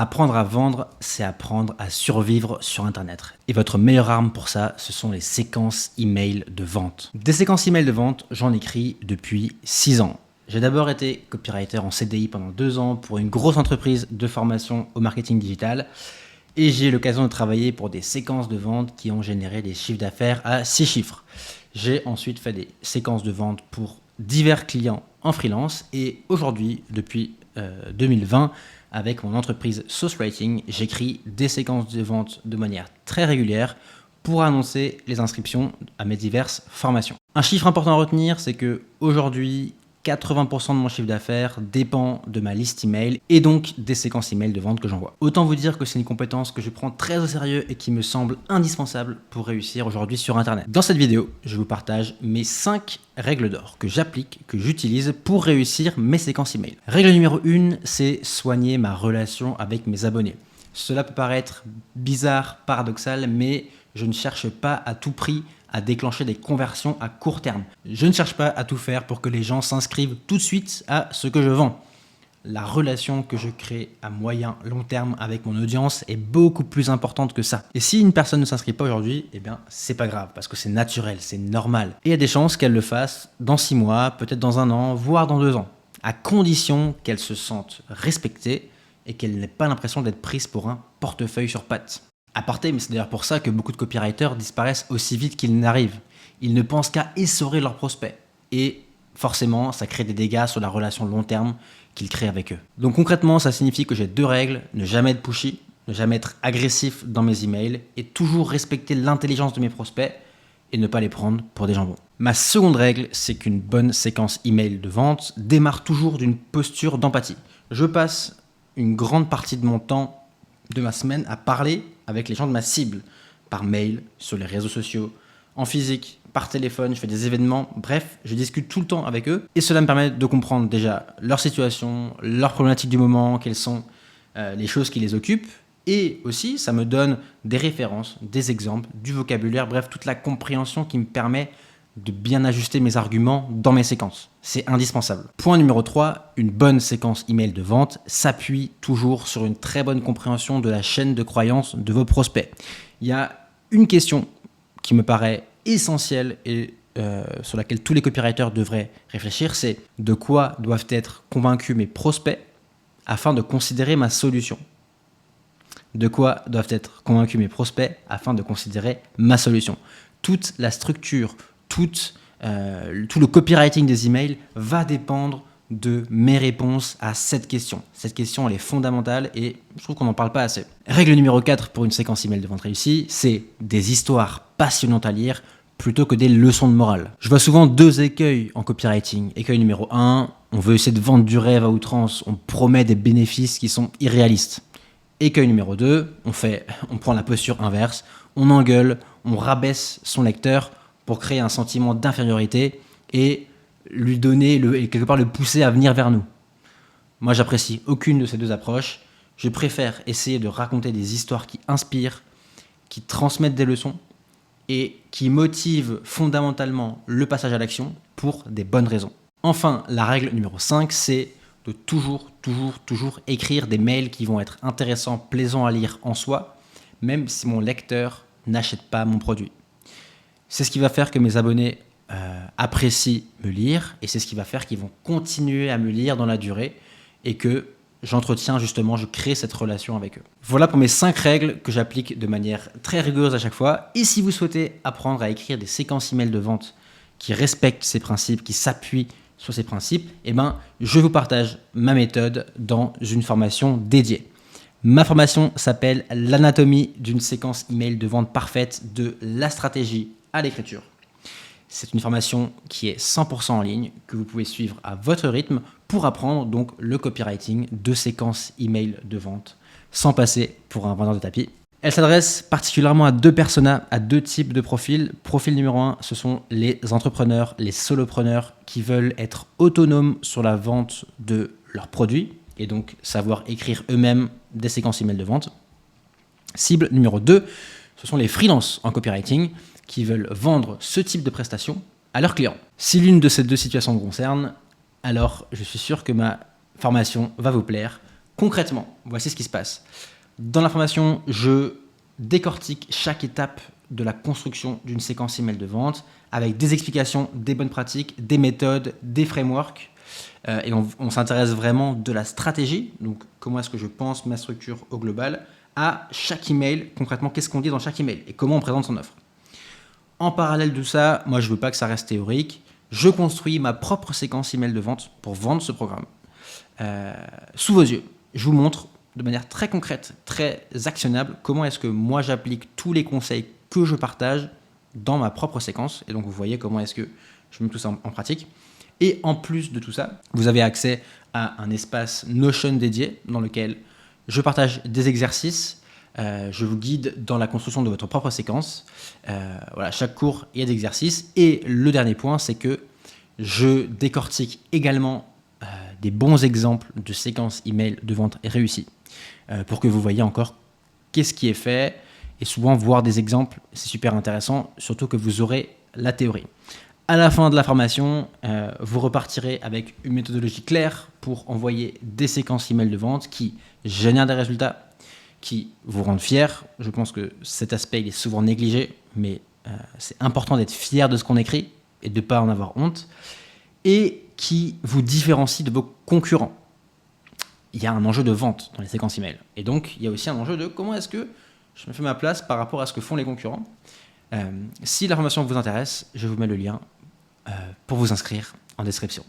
Apprendre à vendre, c'est apprendre à survivre sur Internet. Et votre meilleure arme pour ça, ce sont les séquences email de vente. Des séquences email de vente, j'en écris depuis 6 ans. J'ai d'abord été copywriter en CDI pendant 2 ans pour une grosse entreprise de formation au marketing digital. Et j'ai eu l'occasion de travailler pour des séquences de vente qui ont généré des chiffres d'affaires à 6 chiffres. J'ai ensuite fait des séquences de vente pour divers clients en freelance. Et aujourd'hui, depuis 2020, avec mon entreprise Sauce Writing, j'écris des séquences de vente de manière très régulière pour annoncer les inscriptions à mes diverses formations. Un chiffre important à retenir, c'est que aujourd'hui, 80% de mon chiffre d'affaires dépend de ma liste email et donc des séquences email de vente que j'envoie. Autant vous dire que c'est une compétence que je prends très au sérieux et qui me semble indispensable pour réussir aujourd'hui sur Internet. Dans cette vidéo, je vous partage mes 5 règles d'or que j'applique, que j'utilise pour réussir mes séquences email. Règle numéro 1, c'est soigner ma relation avec mes abonnés. Cela peut paraître bizarre, paradoxal, mais je ne cherche pas à tout prix à déclencher des conversions à court terme. Je ne cherche pas à tout faire pour que les gens s'inscrivent tout de suite à ce que je vends. La relation que je crée à moyen, long terme avec mon audience est beaucoup plus importante que ça. Et si une personne ne s'inscrit pas aujourd'hui, eh bien, c'est pas grave, parce que c'est naturel, c'est normal. Et il y a des chances qu'elle le fasse dans 6 mois, peut-être dans 1 an, voire dans 2 ans, à condition qu'elle se sente respectée et qu'elle n'ait pas l'impression d'être prise pour un portefeuille sur pattes. Aparté, mais c'est d'ailleurs pour ça que beaucoup de copywriters disparaissent aussi vite qu'ils n'arrivent. Ils ne pensent qu'à essorer leurs prospects. Et forcément, ça crée des dégâts sur la relation long terme qu'ils créent avec eux. Donc concrètement, ça signifie que j'ai 2 règles. Ne jamais être pushy, ne jamais être agressif dans mes emails et toujours respecter l'intelligence de mes prospects et ne pas les prendre pour des jambons. Ma seconde règle, c'est qu'une bonne séquence email de vente démarre toujours d'une posture d'empathie. Je passe une grande partie de mon temps, de ma semaine, à parler avec les gens de ma cible, par mail, sur les réseaux sociaux, en physique, par téléphone, je fais des événements, bref, je discute tout le temps avec eux et cela me permet de comprendre déjà leur situation, leurs problématiques du moment, quelles sont les choses qui les occupent et aussi ça me donne des références, des exemples, du vocabulaire, bref, toute la compréhension qui me permet de bien ajuster mes arguments dans mes séquences. C'est indispensable. Point numéro 3, une bonne séquence email de vente s'appuie toujours sur une très bonne compréhension de la chaîne de croyances de vos prospects. Il y a une question qui me paraît essentielle et sur laquelle tous les copywriters devraient réfléchir, c'est de quoi doivent être convaincus mes prospects afin de considérer ma solution. De quoi doivent être convaincus mes prospects afin de considérer ma solution. Toute la structure, tout le copywriting des emails va dépendre de mes réponses à cette question. Cette question, elle est fondamentale et je trouve qu'on n'en parle pas assez. Règle numéro 4 pour une séquence email de vente réussie, c'est des histoires passionnantes à lire plutôt que des leçons de morale. Je vois souvent 2 écueils en copywriting. Écueil numéro 1, on veut essayer de vendre du rêve à outrance, on promet des bénéfices qui sont irréalistes. Écueil numéro 2, on prend la posture inverse, on engueule, on rabaisse son lecteur pour créer un sentiment d'infériorité et lui donner, et quelque part le pousser à venir vers nous. Moi, j'apprécie aucune de ces 2 approches. Je préfère essayer de raconter des histoires qui inspirent, qui transmettent des leçons et qui motivent fondamentalement le passage à l'action pour des bonnes raisons. Enfin, la règle numéro 5, c'est de toujours écrire des mails qui vont être intéressants, plaisants à lire en soi, même si mon lecteur n'achète pas mon produit. C'est ce qui va faire que mes abonnés apprécient me lire et c'est ce qui va faire qu'ils vont continuer à me lire dans la durée et que je crée cette relation avec eux. Voilà pour mes 5 règles que j'applique de manière très rigoureuse à chaque fois. Et si vous souhaitez apprendre à écrire des séquences email de vente qui respectent ces principes, qui s'appuient sur ces principes, eh ben, je vous partage ma méthode dans une formation dédiée. Ma formation s'appelle l'anatomie d'une séquence email de vente parfaite de la stratégie à l'écriture. C'est une formation qui est 100% en ligne, que vous pouvez suivre à votre rythme pour apprendre donc le copywriting de séquences email de vente sans passer pour un vendeur de tapis. Elle s'adresse particulièrement à 2 personas, à 2 types de profils. Profil numéro 1, ce sont les entrepreneurs, les solopreneurs qui veulent être autonomes sur la vente de leurs produits et donc savoir écrire eux-mêmes des séquences email de vente. Cible numéro 2, ce sont les freelances en copywriting qui veulent vendre ce type de prestations à leurs clients. Si l'une de ces 2 situations vous concerne, alors je suis sûr que ma formation va vous plaire. Concrètement, voici ce qui se passe. Dans la formation, je décortique chaque étape de la construction d'une séquence email de vente avec des explications, des bonnes pratiques, des méthodes, des frameworks. Et on s'intéresse vraiment de la stratégie, donc comment est-ce que je pense ma structure au global, à chaque email, concrètement qu'est-ce qu'on dit dans chaque email et comment on présente son offre. En parallèle de ça, moi je ne veux pas que ça reste théorique, je construis ma propre séquence email de vente pour vendre ce programme. Sous vos yeux, je vous montre de manière très concrète, très actionnable, comment est-ce que moi j'applique tous les conseils que je partage dans ma propre séquence. Et donc vous voyez comment est-ce que je mets tout ça en pratique. Et en plus de tout ça, vous avez accès à un espace Notion dédié dans lequel je partage des exercices, je vous guide dans la construction de votre propre séquence. Voilà, chaque cours, il y a des exercices. Et le dernier point, c'est que je décortique également des bons exemples de séquences email de vente réussies pour que vous voyez encore qu'est-ce qui est fait. Et souvent, voir des exemples, c'est super intéressant, surtout que vous aurez la théorie. À la fin de la formation, vous repartirez avec une méthodologie claire pour envoyer des séquences email de vente qui génèrent des résultats, qui vous rendent fiers. Je pense que cet aspect il est souvent négligé, mais c'est important d'être fier de ce qu'on écrit et de ne pas en avoir honte, et qui vous différencie de vos concurrents. Il y a un enjeu de vente dans les séquences email. Et donc, il y a aussi un enjeu de comment est-ce que je me fais ma place par rapport à ce que font les concurrents. Si la formation vous intéresse, je vous mets le lien pour vous inscrire en description.